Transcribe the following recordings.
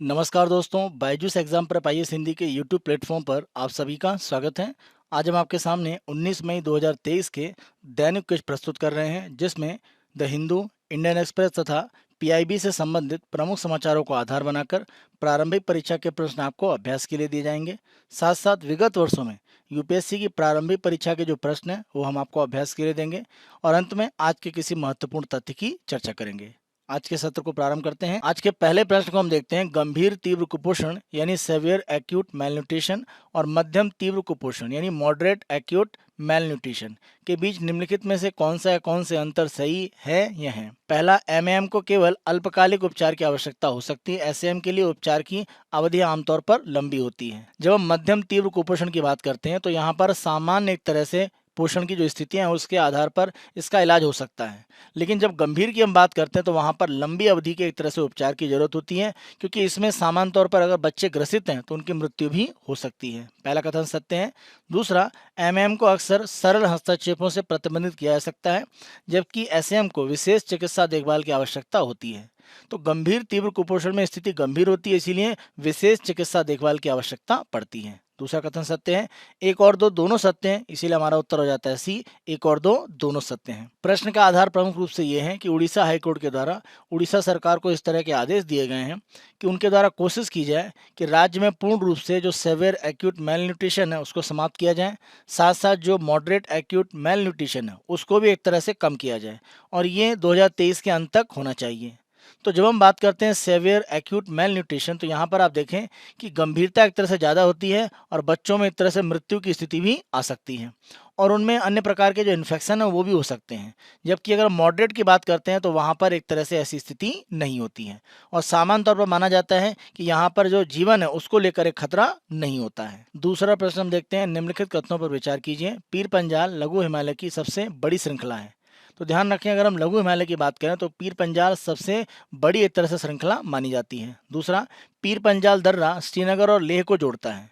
नमस्कार दोस्तों, Byju's exam prep IAS Hindi के यूट्यूब प्लेटफॉर्म पर आप सभी का स्वागत है। आज हम आपके सामने 19 मई 2023 के दैनिक क्विज प्रस्तुत कर रहे हैं, जिसमें द हिंदू, इंडियन एक्सप्रेस तथा पीआईबी से संबंधित प्रमुख समाचारों को आधार बनाकर प्रारंभिक परीक्षा के प्रश्न आपको अभ्यास के लिए दिए जाएंगे। साथ साथ विगत वर्षों में यूपीएससी की प्रारंभिक परीक्षा के जो प्रश्न हैं वो हम आपको अभ्यास के लिए देंगे और अंत में आज के किसी महत्वपूर्ण तथ्य की चर्चा करेंगे। आज के सत्र को प्रारंभ करते हैं। आज के पहले प्रश्न को हम देखते हैं। गंभीर तीव्र कुपोषण यानी सेवियर एक्यूट मेलन्यूट्रिशन और मध्यम तीव्र कुपोषण यानी मॉडरेट एक्यूट मेलन्यूट्रिशन के बीच निम्नलिखित में से कौन से अंतर सही है या है। पहला, एमएएम को केवल अल्पकालिक उपचार की आवश्यकता हो सकती है। एसएएम के लिए उपचार की अवधि आमतौर पर लंबी होती है। जब हम मध्यम तीव्र कुपोषण की बात करते हैं तो यहाँ पर सामान्य एक तरह से पोषण की जो स्थितियां हैं उसके आधार पर इसका इलाज हो सकता है, लेकिन जब गंभीर की हम बात करते हैं तो वहाँ पर लंबी अवधि के एक तरह से उपचार की जरूरत होती है, क्योंकि इसमें सामान्य तौर पर अगर बच्चे ग्रसित हैं तो उनकी मृत्यु भी हो सकती है। पहला कथन सत्य है। दूसरा, एमएम को अक्सर सरल हस्तक्षेपों से प्रतिबंधित किया जा सकता है, जबकि एसएम को विशेष चिकित्सा देखभाल की आवश्यकता होती है। तो गंभीर तीव्र कुपोषण में स्थिति गंभीर होती है, इसीलिए विशेष चिकित्सा देखभाल की आवश्यकता पड़ती है। दूसरा कथन सत्य है। एक और दो दोनों सत्य हैं, इसीलिए हमारा उत्तर हो जाता है सी, एक और दो दोनों सत्य हैं। प्रश्न का आधार प्रमुख रूप से ये है कि उड़ीसा हाईकोर्ट के द्वारा उड़ीसा सरकार को इस तरह के आदेश दिए गए हैं कि उनके द्वारा कोशिश की जाए कि राज्य में पूर्ण रूप से जो सेवियर एक्यूट मेलन्यूट्रिशन है उसको समाप्त किया जाए, साथ साथ जो मॉडरेट एक्यूट मेलन्यूट्रिशन है उसको भी एक तरह से कम किया जाए, और ये 2023 के अंत तक होना चाहिए। तो जब हम बात करते हैं सेवियर एक्यूट मेल न्यूट्रिशन, तो यहाँ पर आप देखें कि गंभीरता एक तरह से ज़्यादा होती है और बच्चों में एक तरह से मृत्यु की स्थिति भी आ सकती है, और उनमें अन्य प्रकार के जो इन्फेक्शन है वो भी हो सकते हैं। जबकि अगर मॉडरेट की बात करते हैं तो वहाँ पर एक तरह से ऐसी स्थिति नहीं होती है, और सामान्य तौर पर माना जाता है कि यहाँ पर जो जीवन है उसको लेकर एक खतरा नहीं होता है। दूसरा प्रश्न हम देखते हैं। निम्नलिखित कथनों पर विचार कीजिए। पीर पंजाल लघु हिमालय की सबसे बड़ी श्रृंखला है। तो ध्यान रखें, अगर हम लघु हिमालय की बात करें तो पीर पंजाल सबसे बड़ी एक तरह से श्रृंखला मानी जाती है। दूसरा, पीर पंजाल दर्रा श्रीनगर और लेह को जोड़ता है।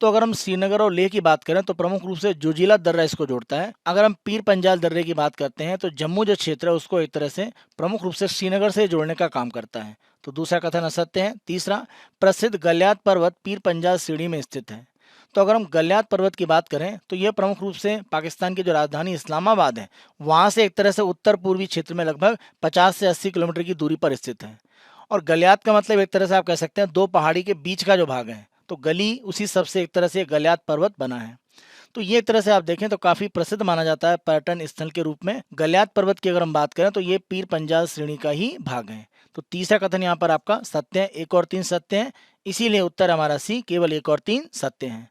तो अगर हम श्रीनगर और लेह की बात करें तो प्रमुख रूप से जोजिला दर्रा इसको जोड़ता है। अगर हम पीर पंजाल दर्रे की बात करते हैं तो जम्मू जो क्षेत्र है उसको एक तरह से प्रमुख रूप से श्रीनगर से जोड़ने का काम करता है। तो दूसरा कथन असत्य है। तीसरा, प्रसिद्ध गलियात पर्वत पीर पंजाल श्रेणी में स्थित है। तो अगर हम गलियात पर्वत की बात करें तो यह प्रमुख रूप से पाकिस्तान की जो राजधानी इस्लामाबाद है वहाँ से एक तरह से उत्तर पूर्वी क्षेत्र में लगभग 50 से 80 किलोमीटर की दूरी पर स्थित है। और गलियात का मतलब एक तरह से आप कह सकते हैं दो पहाड़ी के बीच का जो भाग है, तो गली उसी सबसे एक तरह से गलियात पर्वत बना है। तो ये एक तरह से आप देखें तो काफ़ी प्रसिद्ध माना जाता है पर्यटन स्थल के रूप में। गलियात पर्वत की अगर हम बात करें तो ये पीर पंजाल श्रेणी का ही भाग है। तो तीसरा कथन यहाँ पर आपका सत्य है। एक और तीन सत्य है, इसीलिए उत्तर हमारा सी, केवल एक और तीन सत्य हैं।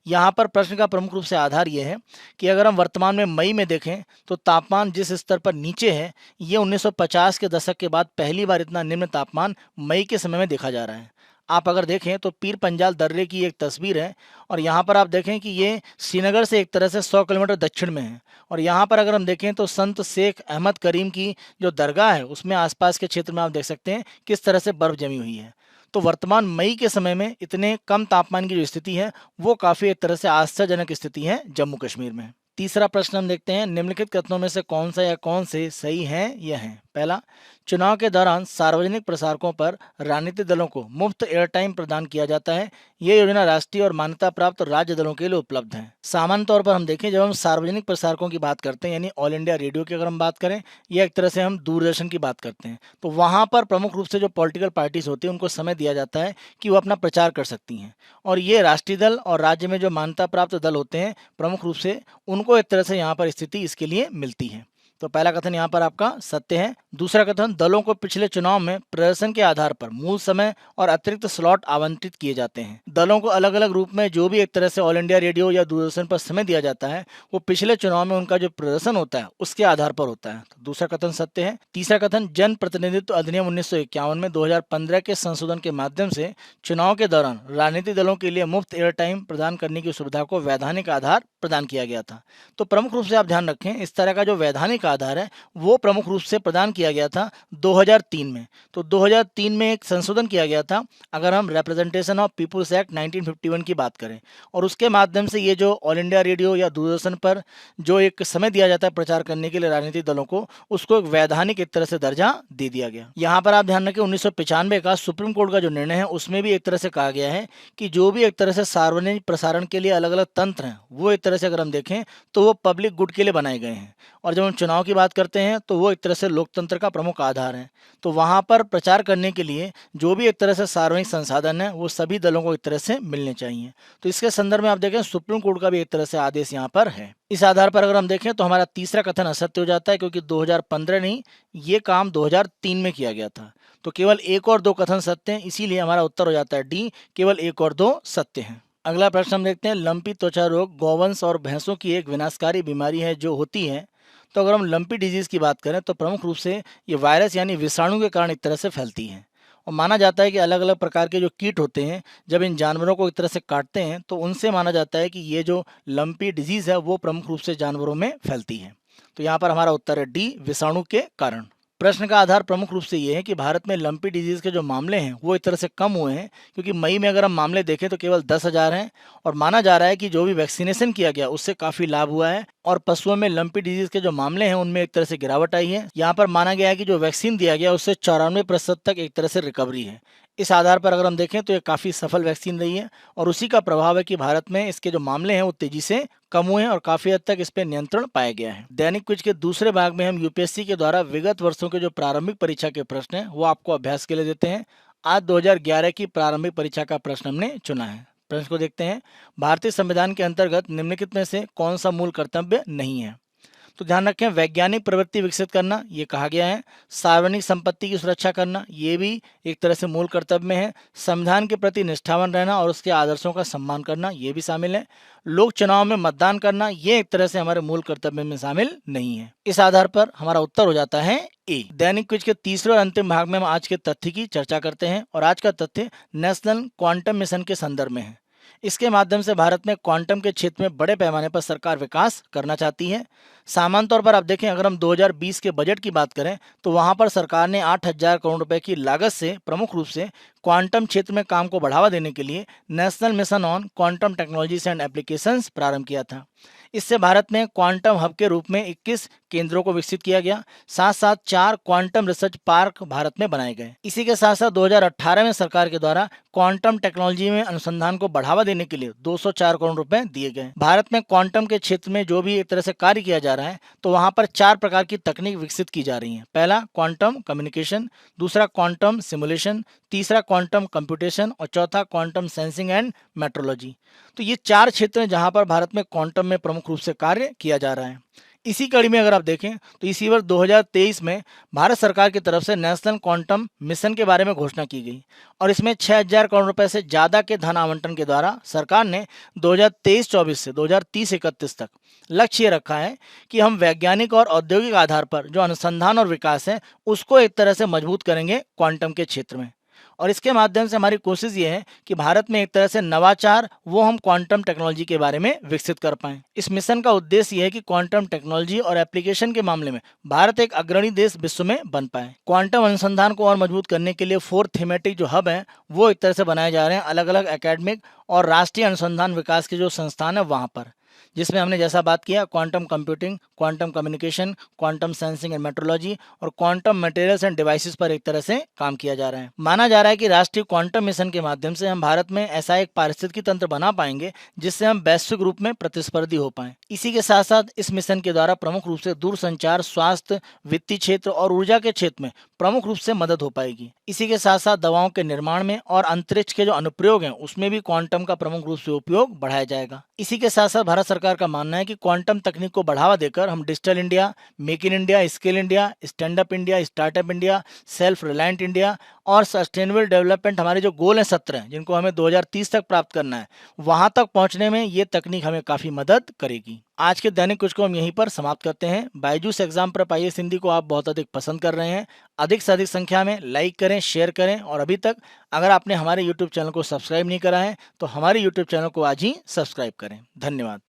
यहाँ पर प्रश्न का प्रमुख रूप से आधार यह है कि अगर हम वर्तमान में मई में देखें तो तापमान जिस स्तर पर नीचे है, ये 1950 के दशक के बाद पहली बार इतना निम्न तापमान मई के समय में देखा जा रहा है। आप अगर देखें तो पीर पंजाल दर्रे की एक तस्वीर है, और यहाँ पर आप देखें कि ये श्रीनगर से एक तरह से 100 किलोमीटर दक्षिण में है। और यहाँ पर अगर हम देखें तो संत शेख अहमद करीम की जो दरगाह है उसमें आसपास के क्षेत्र में आप देख सकते हैं किस तरह से बर्फ जमी हुई है। तो वर्तमान मई के समय में इतने कम तापमान की जो स्थिति है वो काफ़ी एक तरह से आश्चर्यजनक स्थिति है जम्मू कश्मीर में। तीसरा प्रश्न हम देखते हैं। निम्नलिखित कथनों में से कौन सा या कौन से सही हैं या हैं। पहला, चुनाव के दौरान सार्वजनिक प्रसारकों पर राजनीतिक दलों को मुफ्त एयर टाइम प्रदान किया जाता है। ये योजना राष्ट्रीय और मान्यता प्राप्त राज्य दलों के लिए उपलब्ध है। सामान्य तौर पर हम देखें, जब हम सार्वजनिक प्रसारकों की बात करते हैं यानी ऑल इंडिया रेडियो की अगर हम बात करें या एक तरह से हम दूरदर्शन की बात करते हैं, तो वहाँ पर प्रमुख रूप से जो पॉलिटिकल पार्टीज होती हैं उनको समय दिया जाता है कि वो अपना प्रचार कर सकती हैं, और ये राष्ट्रीय दल और राज्य में जो मान्यता प्राप्त दल होते हैं प्रमुख रूप से उनको एक तरह से यहाँ पर स्थिति इसके लिए मिलती है। तो पहला कथन यहाँ पर आपका सत्य है। दूसरा कथन, दलों को पिछले चुनाव में प्रदर्शन के आधार पर मूल समय और अतिरिक्त स्लॉट आवंटित किए जाते हैं। दलों को अलग अलग रूप में जो भी एक तरह से ऑल इंडिया रेडियो या दूरदर्शन पर समय दिया जाता है वो पिछले चुनाव में उनका जो प्रदर्शन होता है उसके आधार पर होता है। तो दूसरा कथन सत्य है। तीसरा कथन, जन प्रतिनिधित्व अधिनियम 1951 में 2015 के संशोधन के माध्यम से चुनाव के दौरान राजनीतिक दलों के लिए मुफ्त एयर टाइम प्रदान करने की सुविधा को वैधानिक आधार प्रदान किया गया था। तो प्रमुख रूप से आप ध्यान रखें, इस तरह का जो वैधानिक का आधार है वो प्रमुख रूप से प्रदान किया गया था 2003 में। तो 2003 में एक संशोधन किया गया था अगर हम रिप्रेजेंटेशन ऑफ पीपुल्स एक्ट 1951 की बात करें, और उसके माध्यम से ये जो ऑल इंडिया रेडियो या दूरदर्शन पर जो एक समय दिया जाता है प्रचार करने के लिए राजनीतिक दलों को, उसको एक वैधानिक एक तरह से दर्जा दे दिया गया। यहाँ पर आप ध्यान रखें 1995 का सुप्रीम कोर्ट का जो निर्णय है उसमें भी एक तरह से कहा गया है कि जो भी एक तरह से सार्वजनिक प्रसारण के लिए अलग अलग तंत्र हैं वो एक तरह से अगर हम देखें तो वो पब्लिक गुड के लिए बनाए गए हैं, और जब हम चुनाव की बात करते हैं तो वो एक तरह से लोकतंत्र का प्रमुख आधार है। तो वहाँ पर प्रचार करने के लिए जो भी एक तरह से सार्वजनिक संसाधन है वो सभी दलों को एक तरह से मिलने चाहिए। तो इसके संदर्भ में आप देखें सुप्रीम कोर्ट का भी एक तरह से आदेश यहाँ पर है। इस आधार पर अगर हम देखें तो हमारा तीसरा कथन असत्य हो जाता है, क्योंकि 2015 नहीं, ये काम 2003 में किया गया था। तो केवल 1 और 2 कथन सत्य हैं, इसीलिए हमारा उत्तर हो जाता है डी, केवल 1 और 2 सत्य हैं। अगला प्रश्न हम देखते हैं, लंपी त्वचा रोग गौवंश और भैंसों की एक विनाशकारी बीमारी है जो होती है। तो अगर हम लंपी डिजीज की बात करें तो प्रमुख रूप से ये वायरस यानी विषाणु के कारण एक तरह से फैलती है, और माना जाता है कि अलग अलग प्रकार के जो कीट होते हैं जब इन जानवरों को एक तरह से काटते हैं तो उनसे माना जाता है कि ये जो लंपी डिजीज है वो प्रमुख रूप से जानवरों में फैलती है। तो यहाँ पर हमारा उत्तर है डी, विषाणु के कारण। प्रश्न का आधार प्रमुख रूप से ये है कि भारत में लंपी डिजीज के जो मामले हैं वो एक तरह से कम हुए हैं, क्योंकि मई में अगर हम मामले देखें तो केवल 10,000 हैं, और माना जा रहा है कि जो भी वैक्सीनेशन किया गया उससे काफी लाभ हुआ है, और पशुओं में लंपी डिजीज के जो मामले हैं उनमें एक तरह से गिरावट आई है। यहाँ पर माना गया है कि जो वैक्सीन दिया गया उससे 94% तक एक तरह से रिकवरी है। इस आधार पर अगर हम देखें तो ये काफ़ी सफल वैक्सीन रही है, और उसी का प्रभाव है कि भारत में इसके जो मामले हैं वो तेजी से कम हुए हैं और काफ़ी हद तक इस पर नियंत्रण पाया गया है। दैनिक क्विज के दूसरे भाग में हम यूपीएससी के द्वारा विगत वर्षों के जो प्रारंभिक परीक्षा के प्रश्न हैं वो आपको अभ्यास के लिए देते हैं। आज 2011 की प्रारंभिक परीक्षा का प्रश्न हमने चुना है। प्रश्न को देखते हैं, भारतीय संविधान के अंतर्गत निम्नलिखित में से कौन सा मूल कर्तव्य नहीं है। तो ध्यान रखें, वैज्ञानिक प्रवृत्ति विकसित करना ये कहा गया है, सार्वजनिक संपत्ति की सुरक्षा करना ये भी एक तरह से मूल कर्तव्य में है, संविधान के प्रति निष्ठावान रहना और उसके आदर्शों का सम्मान करना ये भी शामिल है, लोक चुनाव में मतदान करना ये एक तरह से हमारे मूल कर्तव्य में शामिल नहीं है। इस आधार पर हमारा उत्तर हो जाता है ए। दैनिक क्विज के तीसरे और अंतिम भाग में हम आज के तथ्य की चर्चा करते हैं, और आज का तथ्य नेशनल क्वांटम मिशन के संदर्भ में है। इसके माध्यम से भारत में क्वांटम के क्षेत्र में बड़े पैमाने पर सरकार विकास करना चाहती है। सामान्य तौर पर आप देखें, अगर हम 2020 के बजट की बात करें तो वहां पर सरकार ने 8,000 करोड़ रुपए की लागत से प्रमुख रूप से क्वांटम क्षेत्र में काम को बढ़ावा देने के लिए national mission on quantum technologies and applications प्रारंभ किया था। इससे भारत में क्वांटम हब के रूप में 21 केंद्रों को विकसित किया गया, साथ साथ 4 क्वांटम रिसर्च पार्क भारत में बनाए गए। इसी के साथ साथ 2018 में सरकार के द्वारा क्वांटम टेक्नोलॉजी में अनुसंधान को बढ़ावा देने के लिए 204 करोड़ रुपए दिए गए। भारत में क्वांटम के क्षेत्र में जो भी एक तरह से कार्य किया जा रहा है तो वहां पर 4 प्रकार की तकनीक विकसित की जा रही है। पहला क्वांटम कम्युनिकेशन, दूसरा क्वांटम सिमुलेशन, तीसरा क्वांटम कंप्यूटेशन और चौथा क्वांटम सेंसिंग एंड मेट्रोलॉजी। तो ये 4 क्षेत्र हैं जहां पर भारत में क्वांटम में प्रमुख रूप से कार्य किया जा रहा है। इसी कड़ी में अगर आप देखें तो इसी वर्ष 2023 में भारत सरकार की तरफ से नेशनल क्वांटम मिशन के बारे में घोषणा की गई, और इसमें 6,000 करोड़ रुपए से ज़्यादा के धन आवंटन के द्वारा सरकार ने 2023-24 से 2030-31 तक लक्ष्य रखा है कि हम वैज्ञानिक और औद्योगिक आधार पर जो अनुसंधान और विकास है उसको एक तरह से मजबूत करेंगे क्वांटम के क्षेत्र में। और इसके माध्यम से हमारी कोशिश ये है कि भारत में एक तरह से नवाचार वो हम क्वांटम टेक्नोलॉजी के बारे में विकसित कर पाएं। इस मिशन का उद्देश्य ये है कि क्वांटम टेक्नोलॉजी और एप्लीकेशन के मामले में भारत एक अग्रणी देश विश्व में बन पाए। क्वांटम अनुसंधान को और मजबूत करने के लिए 4 थीमेटिक जो हब हैं वो एक तरह से बनाए जा रहे हैं अलग अलग एकेडमिक और राष्ट्रीय अनुसंधान विकास के जो संस्थान है वहाँ पर, जिसमें हमने जैसा बात किया quantum computing, quantum communication, quantum sensing and metrology और क्वांटम मटेरियल्स एंड डिवाइसेस पर एक तरह से काम किया जा रहा है। माना जा रहा है कि राष्ट्रीय क्वांटम मिशन के माध्यम से हम भारत में ऐसा एक पारिस्थितिकी तंत्र बना पाएंगे जिससे हम वैश्विक रूप में प्रतिस्पर्धी हो पाएं। इसी के साथ साथ इस मिशन के द्वारा प्रमुख रूप से दूरसंचार, स्वास्थ्य, वित्तीय क्षेत्र और ऊर्जा के क्षेत्र में प्रमुख रूप से मदद हो पाएगी। इसी के साथ साथ दवाओं के निर्माण में और अंतरिक्ष के जो अनुप्रयोग हैं उसमें भी क्वांटम का प्रमुख रूप से उपयोग बढ़ाया जाएगा। इसी के साथ साथ भारत सरकार का मानना है कि क्वांटम तकनीक को बढ़ावा देकर हम digital India, make in India, skill India, stand up India, startup India, self reliant India और सस्टेनेबल डेवलपमेंट हमारे जो गोल हैं 17 जिनको हमें 2030 तक प्राप्त करना है, वहां तक पहुंचने में ये तकनीक हमें काफी मदद करेगी। आज के दैनिक कुछ को हम यहीं पर समाप्त करते हैं। बायजूस एग्जाम पर आईएएस हिंदी को आप बहुत अधिक पसंद कर रहे हैं, अधिक से अधिक संख्या में लाइक करें, शेयर करें, और अभी तक अगर आपने हमारे यूट्यूब चैनल को सब्सक्राइब नहीं करा है तो हमारे यूट्यूब चैनल को आज ही सब्सक्राइब करें। धन्यवाद।